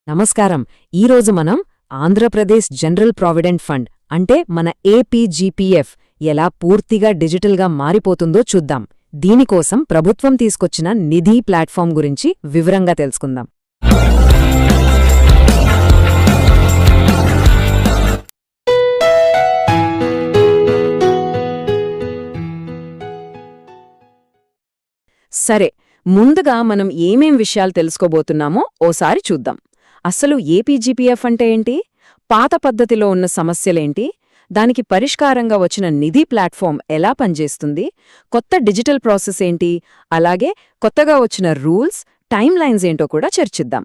నమస్కారం. ఈరోజు మనం ఆంధ్రప్రదేశ్ జనరల్ ప్రావిడెంట్ ఫండ్ అంటే మన ఏపీజీపీఎఫ్ ఎలా పూర్తిగా డిజిటల్గా మారిపోతుందో చూద్దాం. దీనికోసం ప్రభుత్వం తీసుకొచ్చిన నిధి ప్లాట్ఫామ్ గురించి వివరంగా తెలుసుకుందాం. సరే, ముందుగా మనం ఏమేం విషయాలు తెలుసుకోబోతున్నామో ఓసారి చూద్దాం. అసలు ఏపీజీపీఎఫ్ అంటే ఏంటి? పాత పద్ధతిలో ఉన్న సమస్యలేంటి? దానికి పరిష్కారంగా వచ్చిన నిధి ప్లాట్ఫామ్ ఎలా పనిచేస్తుంది? కొత్త డిజిటల్ ప్రాసెస్ ఏంటి? అలాగే కొత్తగా వచ్చిన రూల్స్, టైమ్ లైన్స్ ఏంటో కూడా చర్చిద్దాం.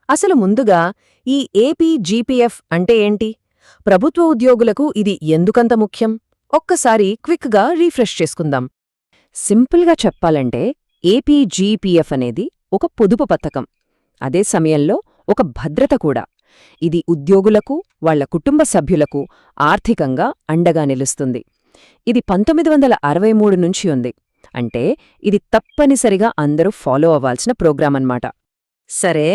అసలు ముందుగా ఈ ఏపీజీపీఎఫ్ అంటే ఏంటి? ప్రభుత్వ ఉద్యోగులకు ఇది ఎందుకంత ముఖ్యం? ఒక్కసారి క్విక్గా రీఫ్రెష్ చేసుకుందాం. సింపుల్గా చెప్పాలంటే ఏపీజీపీఎఫ్ అనేది ఒక పొదుపు పథకం. అదే సమయంలో ఒక భద్రత కూడా. ఇది ఉద్యోగులకు, వాళ్ల కుటుంబ సభ్యులకు ఆర్థికంగా అండగా నిలుస్తుంది. ఇది 1963 నుంచి ఉంది. అంటే ఇది తప్పనిసరిగా అందరూ ఫాలో అవ్వాల్సిన ప్రోగ్రాం అన్నమాట. సరే,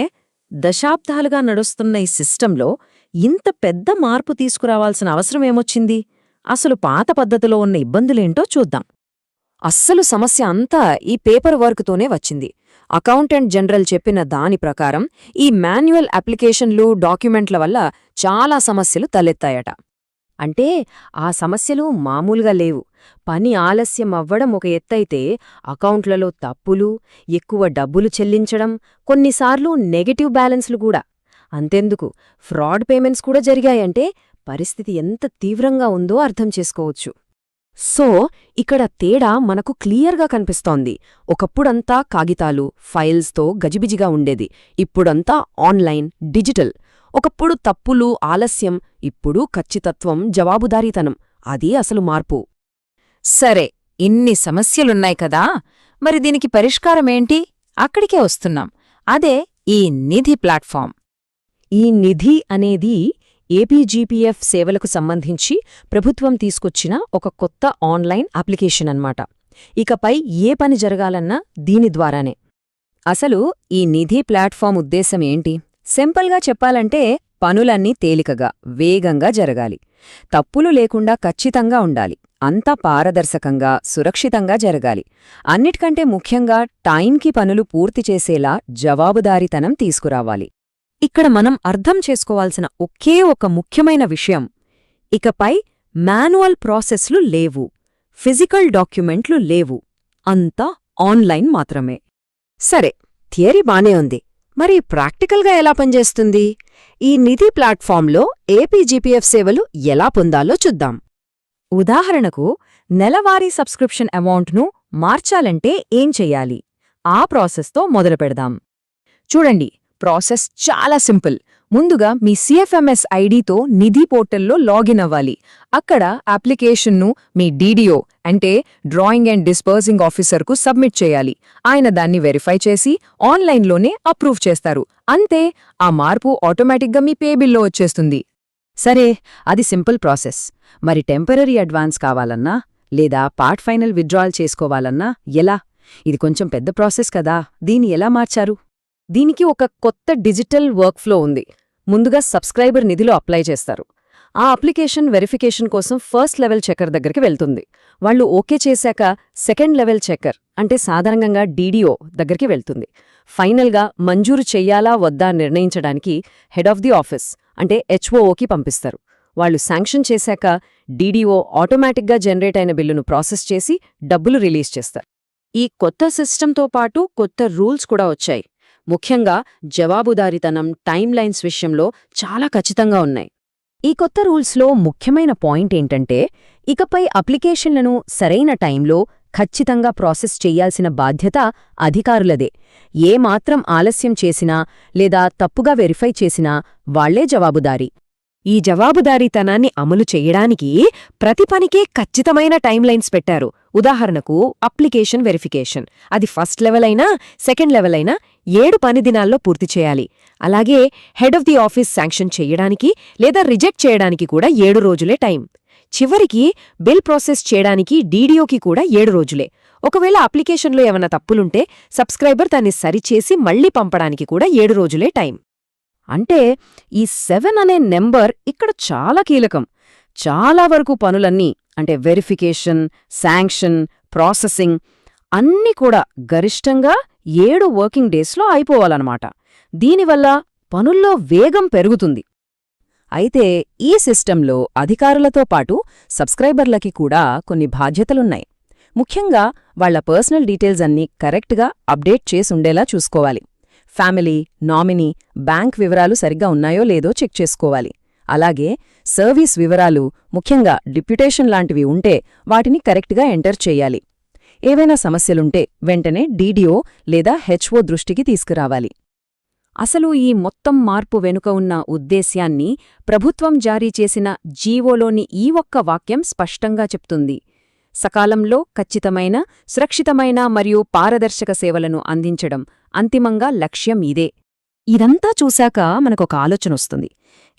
దశాబ్దాలుగా నడుస్తున్న ఈ సిస్టంలో ఇంత పెద్ద మార్పు తీసుకురావాల్సిన అవసరమేమొచ్చింది? అసలు పాత పద్ధతిలో ఉన్న ఇబ్బందులేంటో చూద్దాం. అస్సలు సమస్య అంతా ఈ పేపర్ వర్క్తోనే వచ్చింది. అకౌంటెంట్ జనరల్ చెప్పిన దాని ప్రకారం ఈ మాన్యువల్ అప్లికేషన్లు, డాక్యుమెంట్ల వల్ల చాలా సమస్యలు తలెత్తాయట. అంటే ఆ సమస్యలు మామూలుగా లేవు. పని ఆలస్యం అవ్వడం ఒక ఎత్తైతే, అకౌంట్లలో తప్పులు, ఎక్కువ డబ్బులు చెల్లించడం, కొన్నిసార్లు నెగటివ్ బ్యాలెన్స్లు కూడా. అంతెందుకు, ఫ్రాడ్ పేమెంట్స్ కూడా జరిగాయంటే పరిస్థితి ఎంత తీవ్రంగా ఉందో అర్థం చేసుకోవచ్చు. సో ఇక్కడ తేడా మనకు క్లియర్గా కనిపిస్తోంది. ఒకప్పుడంతా కాగితాలు, ఫైల్స్తో గజిబిజిగా ఉండేది. ఇప్పుడంతా ఆన్లైన్, డిజిటల్. ఒకప్పుడు తప్పులు, ఆలస్యం, ఇప్పుడు ఖచ్చితత్వం, జవాబుదారీతనం. అది అసలు మార్పు. సరే, ఇన్ని సమస్యలున్నాయి కదా, మరి దీనికి పరిష్కారమేంటి? అక్కడికే వస్తున్నాం. అదే ఈ నిధి ప్లాట్ఫామ్. ఈ నిధి అనేది ఏపీజీపీఎఫ్ సేవలకు సంబంధించి ప్రభుత్వం తీసుకొచ్చిన ఒక కొత్త ఆన్లైన్ అప్లికేషన్ అన్నమాట. ఇకపై ఏ పని జరగాలన్నా దీని ద్వారానే. అసలు ఈ నిధి ప్లాట్ఫామ్ ఉద్దేశం ఏంటి? సింపుల్గా చెప్పాలంటే పనులన్నీ తేలికగా, వేగంగా జరగాలి. తప్పులు లేకుండా ఖచ్చితంగా ఉండాలి. అంతా పారదర్శకంగా, సురక్షితంగా జరగాలి. అన్నిటికంటే ముఖ్యంగా టైంకి పనులు పూర్తి చేసేలా జవాబుదారీతనం తీసుకురావాలి. ఇక్కడ మనం అర్థం చేసుకోవాల్సిన ఒకే ఒక ముఖ్యమైన విషయం, ఇకపై మాన్యువల్ ప్రాసెస్లు లేవు, ఫిజికల్ డాక్యుమెంట్లు లేవు, అంతా ఆన్లైన్ మాత్రమే. సరే, థియరీ బానే ఉంది. మరి ప్రాక్టికల్గా ఎలా పనిచేస్తుంది? ఈ నిధి ప్లాట్ఫామ్లో ఏపీజీపీఎఫ్ సేవలు ఎలా పొందాలో చూద్దాం. ఉదాహరణకు, నెలవారీ సబ్స్క్రిప్షన్ అమౌంట్ను మార్చాలంటే ఏం చెయ్యాలి? ఆ ప్రాసెస్తో మొదలుపెడదాం. చూడండి, ప్రాసెస్ చాలా సింపుల్. ముందుగా మీ సిఎఫ్ఎంఎస్ ఐడితో నిధి పోర్టల్లో లాగిన్ అవ్వాలి. అక్కడ అప్లికేషన్ను మీ డీడీఓ అంటే డ్రాయింగ్ అండ్ డిస్బర్సింగ్ ఆఫీసర్కు సబ్మిట్ చేయాలి. ఆయన దాన్ని వెరిఫై చేసి ఆన్లైన్లోనే అప్రూవ్ చేస్తారు. అంతే, ఆ మార్పు ఆటోమేటిక్గా మీ పే బిల్లో వచ్చేస్తుంది. సరే, అది సింపుల్ ప్రాసెస్. మరి టెంపరరీ అడ్వాన్స్ కావాలన్నా లేదా పార్ట్ ఫైనల్ విత్డ్రాల్ చేసుకోవాలన్నా ఎలా? ఇది కొంచెం పెద్ద ప్రాసెస్ కదా, దీన్ని ఎలా మార్చారు? దీనికి ఒక కొత్త డిజిటల్ వర్క్ఫ్లో ఉంది. ముందుగా సబ్స్క్రైబర్ నిధిలో అప్లై చేస్తారు. ఆ అప్లికేషన్ వెరిఫికేషన్ కోసం ఫస్ట్ లెవెల్ చెక్కర్ దగ్గరికి వెళ్తుంది. వాళ్లు ఓకే చేశాక సెకండ్ లెవెల్ చెక్కర్ అంటే సాధారణంగా డీడీఓ దగ్గరికి వెళ్తుంది. ఫైనల్గా మంజూరు చెయ్యాలా వద్దా నిర్ణయించడానికి హెడ్ ఆఫ్ ది ఆఫీస్ అంటే హెచ్ఓఓకి పంపిస్తారు. వాళ్లు శాంక్షన్ చేశాక డీడీఓ ఆటోమేటిక్గా జనరేట్ అయిన బిల్లును ప్రాసెస్ చేసి డబ్బులు రిలీజ్ చేస్తారు. ఈ కొత్త సిస్టంతో పాటు కొత్త రూల్స్ కూడా వచ్చాయి. ముఖ్యంగా జవాబుదారీతనం, టైమ్ లైన్స్ విషయంలో చాలా ఖచ్చితంగా ఉన్నాయి. ఈ కొత్త రూల్స్లో ముఖ్యమైన పాయింట్ ఏంటంటే, ఇకపై అప్లికేషన్లను సరైన టైంలో ఖచ్చితంగా ప్రాసెస్ చెయ్యాల్సిన బాధ్యత అధికారులదే. ఏమాత్రం ఆలస్యం చేసినా లేదా తప్పుగా వెరిఫై చేసినా వాళ్లే జవాబుదారీ. ఈ జవాబుదారీతనాన్ని అమలు చెయ్యడానికి ప్రతి పనికే ఖచ్చితమైన టైమ్ లైన్స్ పెట్టారు. ఉదాహరణకు అప్లికేషన్ వెరిఫికేషన్, అది ఫస్ట్ లెవెల్ అయినా సెకండ్ లెవెల్ అయినా 7 పని దినాల్లో పూర్తి చేయాలి. అలాగే head of the office sanction చెయ్యడానికి లేదా రిజెక్ట్ చేయడానికి కూడా 7 రోజులే టైం. చివరికి బిల్ ప్రాసెస్ చేయడానికి డీడీఓకి కూడా 7 రోజులే. ఒకవేళ అప్లికేషన్లో ఏమైనా తప్పులుంటే సబ్స్క్రైబర్ దాన్ని సరిచేసి మళ్లీ పంపడానికి కూడా 7 రోజులే టైం. అంటే ఈ 7 అనే నెంబర్ ఇక్కడ చాలా కీలకం. చాలా వరకు పనులన్నీ అంటే వెరిఫికేషన్, శాంక్షన్, ప్రాసెసింగ్ అన్నీ కూడా గరిష్టంగా 7 వర్కింగ్ డేస్లో అయిపోవాలన్నమాట. దీనివల్ల పనుల్లో వేగం పెరుగుతుంది. అయితే ఈ సిస్టంలో అధికారులతో పాటు సబ్స్క్రైబర్లకి కూడా కొన్ని బాధ్యతలున్నాయి. ముఖ్యంగా వాళ్ల పర్సనల్ డీటెయిల్స్ అన్నీ కరెక్ట్గా అప్డేట్ చేసుండేలా చూసుకోవాలి. ఫ్యామిలీ, నామినీ, బ్యాంక్ వివరాలు సరిగ్గా ఉన్నాయో లేదో చెక్ చేసుకోవాలి. అలాగే సర్వీస్ వివరాలు, ముఖ్యంగా డిప్యుటేషన్ లాంటివి ఉంటే వాటిని కరెక్ట్గా ఎంటర్ చెయ్యాలి. ఏవైనా సమస్యలుంటే వెంటనే డీడీఓ లేదా హెచ్ఓ దృష్టికి తీసుకురావాలి. అసలు ఈ మొత్తం మార్పు వెనుక ఉన్న ఉద్దేశ్యాన్ని ప్రభుత్వం జారీ చేసిన జీవోలోని ఈ ఒక్క వాక్యం స్పష్టంగా చెప్తుంది. సకాలంలో ఖచ్చితమైన, సురక్షితమైన మరియు పారదర్శక సేవలను అందించడం అంతిమంగా లక్ష్యం ఇదే. ఇదంతా చూశాక మనకొక ఆలోచనొస్తుంది.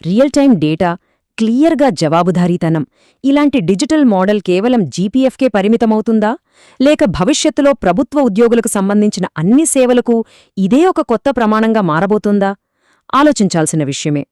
రియల్ టైం డేటా, క్లియర్గా జవాబుదారీతనం ఇలాంటి డిజిటల్ మోడల్ కేవలం జీపీఎఫ్కే పరిమితమవుతుందా? లేక భవిష్యత్తులో ప్రభుత్వ ఉద్యోగులకు సంబంధించిన అన్ని సేవలకు ఇదే ఒక కొత్త ప్రమాణంగా మారబోతుందా? ఆలోచించాల్సిన విషయమే.